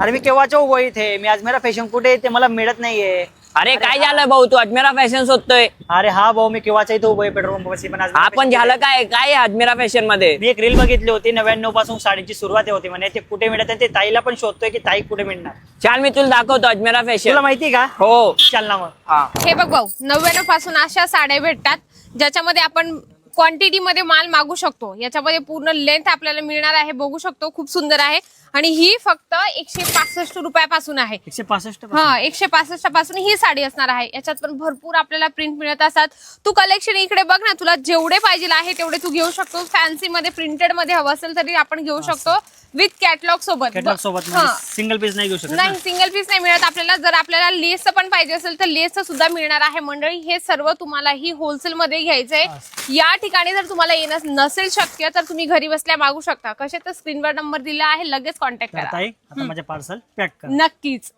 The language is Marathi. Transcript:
अरे मी केव्हाच्या उभो इथे, मी अजमेरा फॅशन कुठे ते मला मिळत नाहीये. अरे काय झालं भाऊ, तू अजमेरा फॅशन शोधतोय? अरे हा भाऊ, मी केव्हाच्या इथे उभो आहे पेट्रोल पंपाशी, पण अजमेरा आपण fashion झालं कुठे? काय काय अजमेरा फॅशन मध्ये? मी एक रील बघितली होती, 99 पासून साडीची सुरुवात होती म्हणे, ते कुठे मिळत आहे ते ताईला पण शोधतोय की ताई कुठे मिळणार. चाल मी तुला दाखवतो अजमेरा तुला फॅशन. माहिती का? हो. चल ना मग. हा. हे बघ भाऊ, 99 पासून अशा साड्या भेटतात ज्याच्यामध्ये आपण क्वांटिटी मध्ये माल मागू शकतो. याच्यामध्ये पूर्ण लेंथ आपल्याला मिळणार आहे, बघू शकतो, खूप सुंदर आहे. आणि ही फक्त 165 रुपयापासून आहे. 165 हा, 165 पासून ही साडी असणार आहे. याच्यात पण भरपूर आपल्याला प्रिंट मिळत असतात. तू कलेक्शन इकडे बघ ना, तुला जेवढे पाहिजे आहे तेवढे तू घेऊ शकतो. फॅन्सी मध्ये प्रिंटेड मध्ये हवं असेल तरी आपण घेऊ शकतो विथ कॅटलॉग सोबत. कॅटलॉग सोबत हा. सिंगल पीस नाही घेऊ शकत ना? नाही, सिंगल पीस नाही मिळत आपल्याला. जर आपल्याला लेस पण पाहिजे असेल तर लेस सुद्धा मिळणार आहे मंडळी. हे सर्व तुम्हाला ही होलसेल मध्ये घ्यायचंय. या ठिकाणी जर तुम्हाला येणं नसेल शक्य तर तुम्ही घरी बसल्या मागू शकता. कसे तर स्क्रीनवर नंबर दिला आहे, लगेच कॉन्टॅक्ट तर करा. ताई आता माझे पार्सल पॅक कर. नक्कीच.